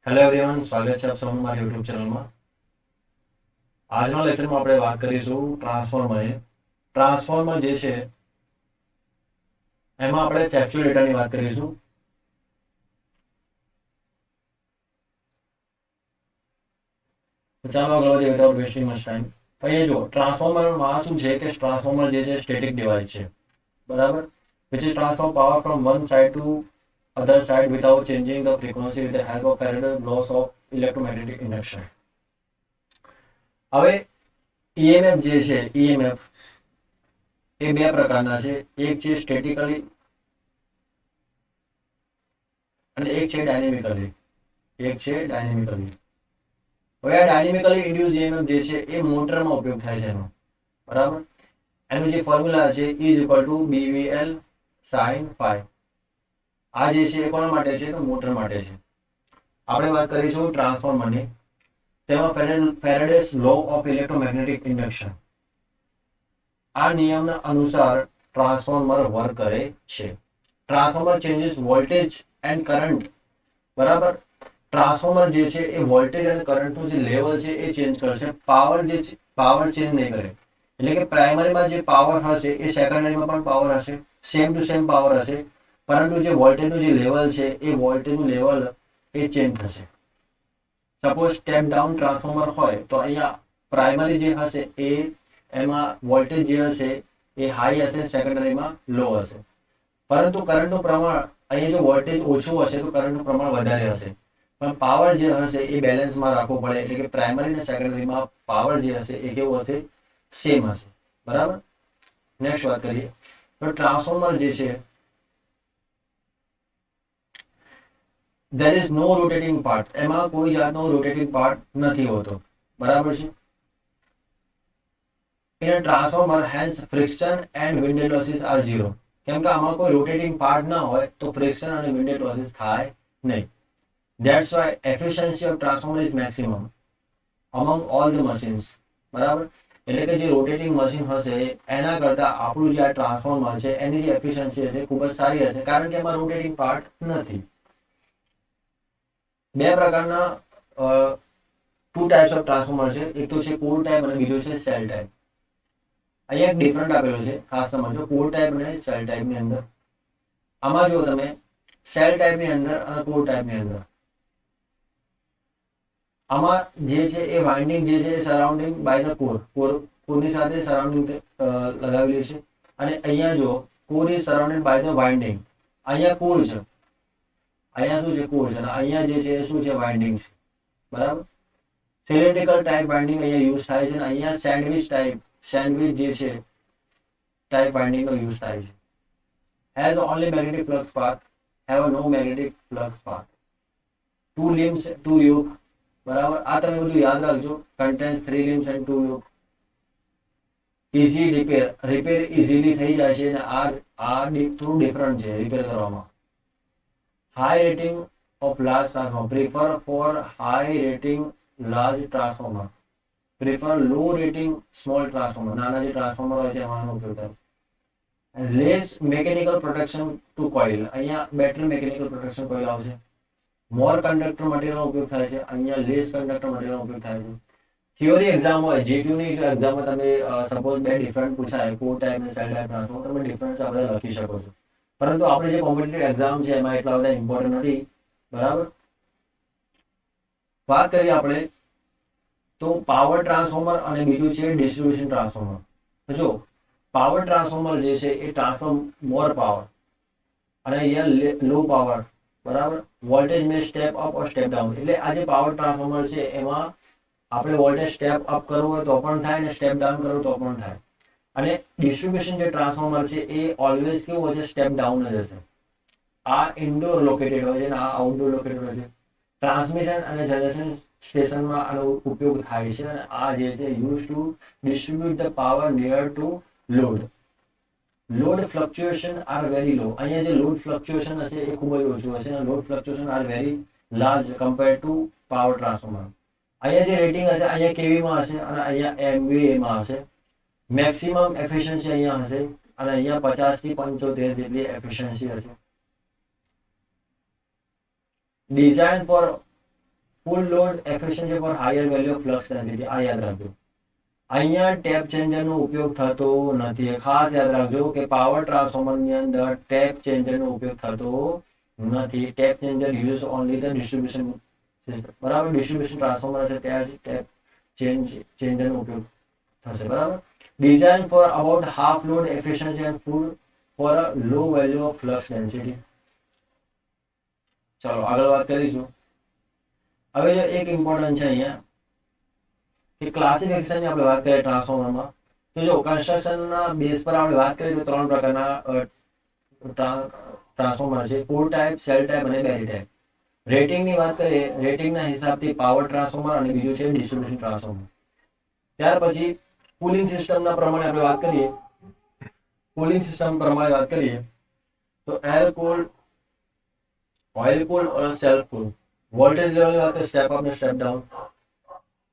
Hello everyone, સ્વાગત છે આપ સૌનું મારી યુટ્યુબ ચેનલમાં. આજના લેક્ચરમાં આપણે વાત કરીશું ટ્રાન્સફોર્મરની. ટ્રાન્સફોર્મર જે છે એમાં આપણે ફેક્ચ્યુઅલ ડેટાની વાત કરીશું. તો ચાલો આગળ વધીએ વિધાઉટ વેસ્ટિંગ મચ ટાઈમ. તો અહીંયા જો ટ્રાન્સફોર્મરમાં શું છે કે ટ્રાન્સફોર્મર જે છે સ્ટેટિક ડિવાઇસ છે, બરાબર, which is transform power from one side to other side without changing the frequency with the help of Faraday laws of electromagnetic induction. હવે ઈએમએફ જે છે, ઈએમએફ એ બે પ્રકારના છે. એક છે સ્ટેટિકલી અને એક છે ડાયનેમિકલી. હવે આ ડાયનેમિકલી ઇન્ડ્યુસ ઈએમએફ જે છે એ મોટરમાં ઉપયોગ થાય છે એનો, બરાબર. એનું જે ફોર્મ્યુલા છે is equal to BVL sin phi. આ જે છે એ કોના માટે છે? તો મોટર માટે છે. આપણે વાત કરીશું ટ્રાન્સફોર્મરની. તેમાં ફેરાડેસ લો ઓફ ઇલેક્ટ્રોમેગ્નેટિક ઇન્ડક્શન, આ નિયમના અનુસાર ટ્રાન્સફોર્મર વર્ક કરે છે. Transformer changes voltage end current, બરાબર. ટ્રાન્સફોર્મર જે છે એ વોલ્ટેજ અને કરંટનું જે લેવલ છે એ ચેન્જ કરશે. પાવર જે છે પાવર ચેન્જ નહીં કરે. એટલે કે પ્રાઇમરીમાં જે પાવર હશે એ સેકન્ડરીમાં પણ પાવર હશે, સેમ ટુ સેમ પાવર હશે, પરંતુ જે વોલ્ટેજનું જે લેવલ છે એ વોલ્ટેજનું લેવલ એ ચેન્જ થશે. સપોઝ સ્ટેપ ડાઉન ટ્રાન્સફોર્મર હોય તો અહીંયા પ્રાઇમરી જે હશે એ એમાં વોલ્ટેજ જે હશે એ હાઈ હશે, સેકન્ડરીમાં લો હશે. પરંતુ કરંટનું પ્રમાણ અહીંયા જો વોલ્ટેજ ઓછું હશે તો કરંટનું પ્રમાણ વધારે હશે. પણ પાવર જે હશે એ બેલેન્સમાં રાખવો પડે. એટલે કે પ્રાઇમરી અને સેકન્ડરીમાં પાવર જે હશે એ કેવું હશે? સેમ હશે, બરાબર. નેક્સ્ટ વાત કરીએ તો ટ્રાન્સફોર્મર જે છે there is no rotating part. એમાં કોઈ જાતનો રોટેટિંગ પાર્ટ નથી હોતો, બરાબર છે. in a transformer hence friction and windage losses are zero. કેમ કે આમાં કોઈ રોટેટિંગ પાર્ટ ના હોય તો ફ્રિક્શન અને વિન્ડેજ લોસીસ થાય નહીં. that's why efficiency of transformer is maximum among all the machines, બરાબર. એટલે કે જે રોટેટિંગ મશીન હશે એના કરતા આપણું જે આ ટ્રાન્સફોર્મર છે એની જે એફિશિયન્સી હશે ખૂબ જ સારી હશે, કારણ કે એમાં રોટેટિંગ પાર્ટ નથી. બે પ્રકારના ટુ ટાઈપ્સ ઓફ ટ્રાન્સફોર્મર છે. એક તો છે કોર ટાઈપ અને બીજું છે સેલ ટાઈપ. અહીંયા એક ડિફરન્ટ આપેલો છે, ખાસ સમજો. કોર ટાઈપ અને સેલ ટાઈપની અંદર આમાં જો તમે સેલ ટાઈપની અંદર અને કોર ટાઈપની અંદર આમાં જે છે એ વાઇન્ડિંગ જે છે એ સરાઉન્ડિંગ બાય ધ કોરની સાથે સરાઉન્ડિંગ લગાવેલી છે. અને અહીંયા જો core is surrounded by the winding. અહીંયા કોર છે, અહીંયા શું છે? કોર છે. અને અહીંયા જે છે શું છે? વાઇન્ડિંગ છે, બરાબર. સિલિન્ડ્રિકલ ટાઈપ વાઇન્ડિંગ અહીંયા યુઝ થાય છે. અને અહીંયા સેન્ડવિચ જે છે ટાઈપ વાઇન્ડિંગનો યુઝ થાય છે. has only magnetic flux path, have no magnetic flux path. two limbs, two yoke, બરાબર. આ તમે બધું યાદ રાખજો. contains 3 limbs and 2 yoke. easy repair easily થઈ જાય છે. અને આ થોડું ડિફરન્ટ છે રિપેર કરવામાં. high rating of large transformer, prefer for high rating large transformer, prefer low rating small transformer. નાના જે ટ્રાન્સફોર્મર હોય છે એમાં ઉપયોગ થાય. Less mechanical protection to coil, અહીંયા બેટર મેકેનિકલ પ્રોટેક્શન કોઇલ આવશે. મોર કન્ડક્ટર મટીરિયલનો ઉપયોગ થાય છે, અહીંયા લેસ કન્ડક્ટર મટીરિયલનો ઉપયોગ થાય છે. થિયોરી એક્ઝામ હોય, જીટીયુની એક્ઝામમાં તમે સપોઝ બે ડિફરન્ટ પૂછાય, કોર ટાઈપ અને સેલ ટાઈપ ટ્રાન્સફોર્મર, તમે ડિફરન્સ આપણે લખી શકો છો. પરંતુ આપણે જે કોમ્પિટિટિવ એક્ઝામ છે એમાં એટલા બધા ઇમ્પોર્ટન્ટ નથી, બરાબર. વાત કરીએ આપણે તો પાવર ટ્રાન્સફોર્મર અને બીજું છે ડિસ્ટ્રીબ્યુશન ટ્રાન્સફોર્મર. જો પાવર ટ્રાન્સફોર્મર જે છે એ ટ્રાન્સફોર્મ મોર પાવર અને અહીંયા લો પાવર, બરાબર. વોલ્ટેજ મે સ્ટેપ અપ ઓર સ્ટેપ ડાઉન. એટલે આ જે પાવર ટ્રાન્સફોર્મર છે એમાં આપણે વોલ્ટેજ સ્ટેપ અપ કરવું હોય તો પણ થાય અને સ્ટેપ ડાઉન કરવું તો પણ થાય. અને ડિસ્ટ્રીબ્યુશન જે ટ્રાન્સફોર્મર છે એ ઓલવેઝ કેવું હોય છે? સ્ટેપ ડાઉન જ હશે. આ ઇન્ડોર લોકેટેડ હોય છે અને આ આઉટડોર લોકેટેડ હોય છે. ટ્રાન્સમિશન અને જનરેશન સ્ટેશનમાં આનો ઉપયોગ થાય છે. અને આ જે છે use to distribute the power near to load. Load fluctuation are very લો. અહીંયા જે લોડ ફ્લક્ચ્યુએશન હશે એ ખૂબ જ ઓછું હશે. અને load fluctuation are very large compare to power transformer. અહીંયા જે રેટિંગ હશે અહીંયા કેવીમાં હશે અને અહીંયા એમવીએમાં હશે. મેક્સિમમ એફિશિયન્સી અહીંયા હશે અને અહીંયા 50 થી 75 જેટલી એફિશિયન્સી હશે. Design four full load efficiency four higher value of flux density. આ યાદ રાખજો. અહીંયા ટેપ ચેન્જરનો ઉપયોગ થતો નથી. ખાસ યાદ રાખજો કે પાવર ટ્રાન્સફોર્મરની અંદર ટેપ ચેન્જરનો ઉપયોગ થતો નથી. Tap changer use only the distribution system. બરાબર, ડિસ્ટ્રીબ્યુશન ટ્રાન્સફોર્મર હશે ત્યાં જ ટેપ ચેન્જરનો ઉપયોગ થશે. બરાબર. Design for about half load efficiency and full for a low value of flux density. ચાલો આગળ વાત કરીશું. હવે જો એક ઇમ્પોર્ટન્ટ છે અહીંયા કે ક્લાસિફિકેશનની આપણે વાત કરીએ ટ્રાન્સફોર્મરમાં, તો જો કન્સ્ટ્રક્શનના બેઝ પર આપણે વાત કરીએ તો 3 પ્રકારના ટ્રાન્સફોર્મર છે. કોર ટાઈપ, સેલ ટાઈપ અને બેરી ટાઈપ. રેટિંગની વાત કરીએ, રેટિંગના હિસાબથી પાવર ટ્રાન્સફોર્મર અને બીજું છે ડિસ્ટ્રીબ્યુશન ટ્રાન્સફોર્મર. ત્યાર પછી કુલિંગ સિસ્ટમના પ્રમાણે આપણે વાત કરીએ, કુલિંગ સિસ્ટમ પ્રમાણે વાત કરીએ તો એર કુલ્ડ, ઓઇલ કુલ્ડ અને સેલ્ફ કુલ્ડ. વોલ્ટેજ લેવલની વાત કરીએ સ્ટેપ અપ અને સ્ટેપ ડાઉન.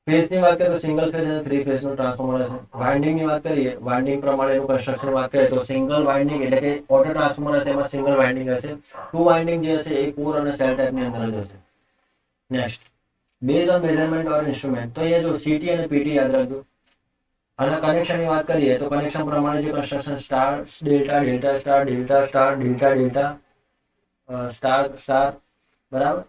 ફેઝની વાત કરીએ તો સિંગલ ફેઝ અને 3 ફેઝનું ટ્રાન્સફોર્મર છે. વાઇન્ડિંગની વાત કરીએ, વાઇન્ડિંગ પ્રમાણેનું કન્સ્ટ્રક્શન વાત કરીએ તો સિંગલ વાઇન્ડિંગ એટલે કે ઓટો ટ્રાન્સફોર્મર હશે એમાં સિંગલ વાઇન્ડિંગ હશે. 2 વાઇન્ડિંગ જે હશે એ કોર અને સેલ ટાઈપની અંદર જ હશે. Next, base on measurement or instrument. તો અહીંયા જો સીટી અને પીટી યાદ રાખજો. અને કનેક્શનની વાત કરીએ તો કનેક્શન પ્રમાણે જે construction star delta, delta star, delta star, delta delta, star star. બરાબર.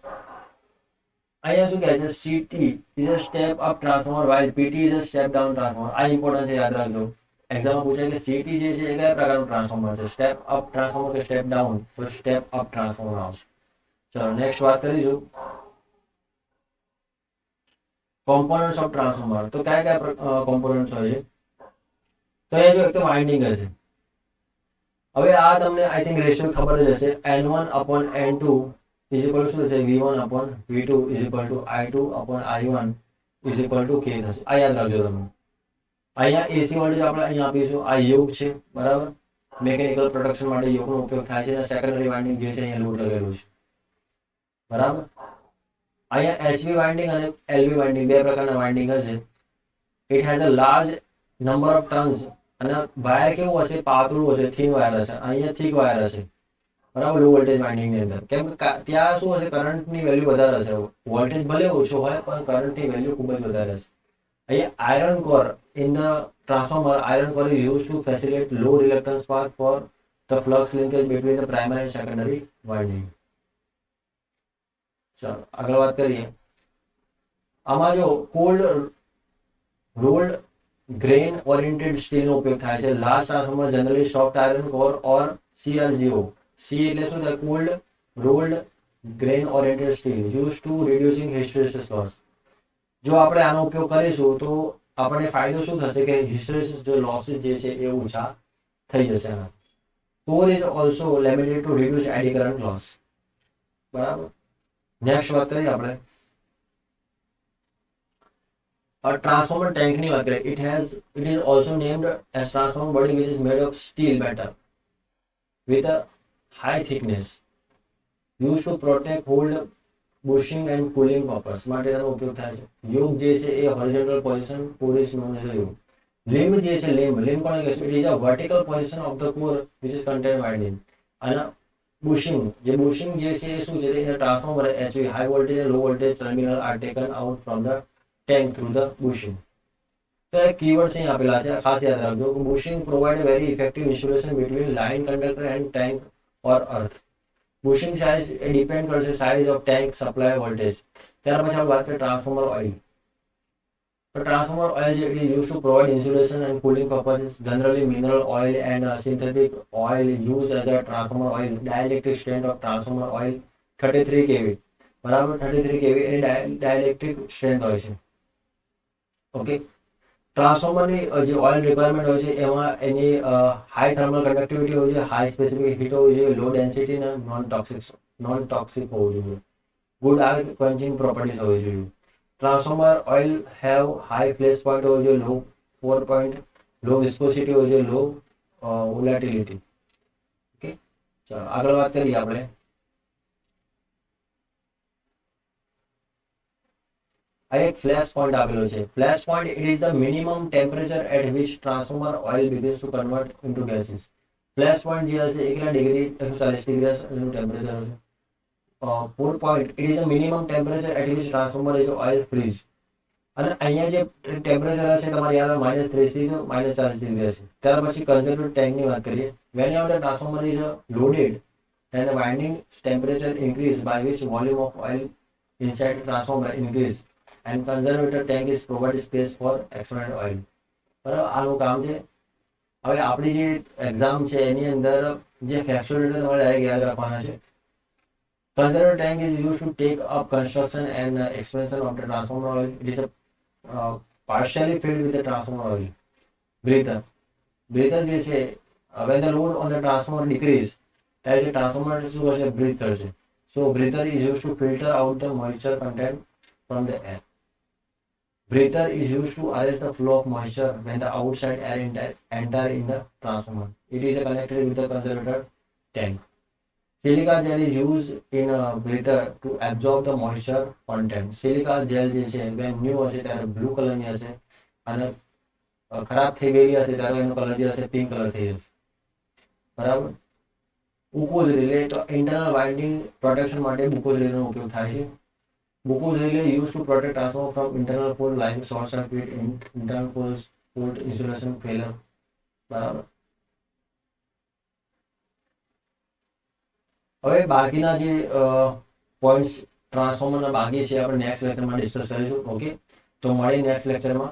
અહીંયા શું કહે છે, CT is a step up transformer while PT is a step down transformer. આ ઇમ્પોર્ટન્ટ છે, યાદ રાખજો. એક્ઝામમાં પૂછાય કે સીટી જે છે એ કયા પ્રકારનું ટ્રાન્સફોર્મર છે, સ્ટેપ અપ ટ્રાન્સફોર્મર કે સ્ટેપ ડાઉન? તો સ્ટેપ અપ ટ્રાન્સફોર્મર આવશે. ચલો નેક્સ્ટ વાત કરીશું કોમ્પોનન્ટ્સ ઓફ ટ્રાન્સફોર્મર. તો કયા કયા કોમ્પોનન્ટ્સ હોય છે? તો એ જો એક તો વાઇન્ડિંગ હશે. હવે આ તમને આઈ થિંક રેશિયો ખબર જ હશે. N1/N2 ઇઝ ઇક્વલ ટુ શું થશે? V1/V2 is equal to I2/I1 is equal to K થશે. આ યાદ રાખજો તમે. અહીંયા એસી વોલ્ટેજ આપણે અહીંયા આપીશું. આ યોગ છે. બરાબર. મેકેનિકલ પ્રોડક્શન માટે યોગનો ઉપયોગ થાય છે. સેકન્ડરી વાઇન્ડિંગ જે છે અહીંયા લોડ લગેલું છે. બરાબર. અહીંયા HV વાઇન્ડિંગ અને LV વાઇન્ડિંગ બે પ્રકારના વાઇન્ડિંગ હશે. It has a large number of turns. અને વાયર કેવું હશે? પાતળું હશે, થીન વાયર હશે. અહીંયા થીક વાયર હશે. બરાબર. લો વોલ્ટેજ વાઇન્ડિંગની અંદર કેમ કે ત્યાં શું હશે? કરંટની વેલ્યુ વધારે હશે. વોલ્ટેજ ભલે ઓછો હોય પણ કરંટની વેલ્યુ ખૂબ જ વધારે હશે. અહીંયા iron core in the transformer, iron core is use to facilitate low reluctance path for the flux linkage between the primary and secondary winding. ચાલો આગળ વાત કરીએ. આમાં જો કોલ્ડ રોલ્ડ ગ્રેન ઓરિએન્ટેડ સ્ટીલનો ઉપયોગ થાય છે. Last transformer generally soft iron core or CRGO. C એટલે શું થાય? Cold rolled grain oriented steel use to reducing hysteresis loss. જો આપણે આનો ઉપયોગ કરીશું તો આપણને ફાયદો શું થશે કે હિસ્ટેરેસિસ જે લોસીસ જે છે એ ઓછા થઈ જશે. Core is also laminated to reduce eddy current loss. બરાબર. નેક્સ્ટ વાત કરીએ આપણે ટ્રાન્સફોર્મર ટેન્કની વાત કરીએ. It is also named as transformer body which is made of steel metal with a high thickness used to protect, hold, bushing and cooling purpose માટે તેનો ઉપયોગ થાય છે. યોગ જે છે એ horizontal position core is known as yoke. Limb જે છે, લિમ્બ કોને કહે છે? It is a vertical position of the core which is contain winding. અને બુશિંગ જે છે એ શું છે? એ ટ્રાન્સફોર્મર HV હાઈ વોલ્ટેજ અને low voltage terminal are taken out from the tank through the bushing. તો એક કીવર્ડ્સ અહીં આપેલા છે, ખાસ યાદ રાખજો. Bushing provide very effective insulation between line conductor and tank or earth. Bushing size એ ડિપેન્ડ કરશે size of tank supply voltage. ત્યાર પછી આપણે વાત કરીએ ટ્રાન્સફોર્મર ઓઇલ. તો ટ્રાન્સફોર્મર ઓઇલ જે is use to provide insulation and cooling purpose. Generally mineral oil and synthetic oil use as a transformer oil. Dielectric strength of transformer oil 33 kV. બરાબર. 33 kV એ dielectric strength હોય છે. Okay. ટ્રાન્સફોર્મરની જે oil requirement હોય છે એમાં એની high thermal conductivity હોય છે, હાઈ સ્પેસિફિક હીટ હોવી જોઈએ, લો ડેન્સિટી અને નોન ટોક્સિક હોવું જોઈએ, ગુડ આર્ક ક્વન્ચિંગ પ્રોપર્ટીઝ હોવી જોઈએ. Transformer oil have high flash point હોવો જોઈએ, લો 4 પોઈન્ટ, લો વિસ્કોસિટી હોવી જોઈએ, લો વોલેટિલિટી. ઓકે. ચાલો આગળ વાત કરીએ આપણે આ એક ફ્લેશ પોઈન્ટ આપેલો છે. Flash point it is the minimum temperature at which transformer oil begins to convert into gases. Flash point જે હશે એ કેટલા ડિગ્રી? 140 ડિગ્રી એનું ટેમ્પરેચર હશે. 4 point, it is the minimum temperature at which transformer is oil freeze. અને અહીંયા જે temperature હશે તમારે યાદ -30 થી -40 ડિગ્રી હશે. ત્યાર પછી કન્ઝર્વેટર ટેન્કની વાત કરીએ. whenever the transformer is loaded then the winding temperature increase by which volume of oil inside the transformer increase and conservator tank is provided space for expanded oil. બરાબર, આનું કામ છે. હવે આપણી જે એક્ઝામ છે એની અંદર જે ફેક્ચ્યુઅલ તમારે ડાયરેક્ટ યાદ રાખવાના છે. Conservator tank is used to take up construction and expansion of the transformer oil. It is partially filled with the transformer oil. Breather જે છે, when the load on the transformer decrease, ત્યારે જે transformer શું કરશે, breadth કરશે. So breather is used to filter out the moisture content from the air. Breather is used to arrest the flow of moisture when the outside air enter in the transformer. It is connected with the conservator tank. Silica gel is used in a breather to absorb the moisture content. Silica gel જે છે when new હશે ત્યારે blue કલરની હશે અને ખરાબ થઈ ગયેલી હશે ત્યારે એનો કલર જે હશે પિંક કલર થઈ જશે. બરાબર. બુકોઝ રિલે, તો ઇન્ટરનલ વાઇન્ડિંગ પ્રોટેક્શન માટે બુકોઝ રિલેનો ઉપયોગ થાય છે. Buchholz relay use to protect transformer from internal fault like short circuit, internal fault, insulation failure. બરાબર. હવે બાકીના જે પોઈન્ટ્સ ટ્રાન્સફોર્મરના બાકી છે આપણે નેક્સ્ટ લેક્ચરમાં ડિસ્કસ કરીશું. ઓકે, તો મળીએ નેક્સ્ટ લેક્ચરમાં.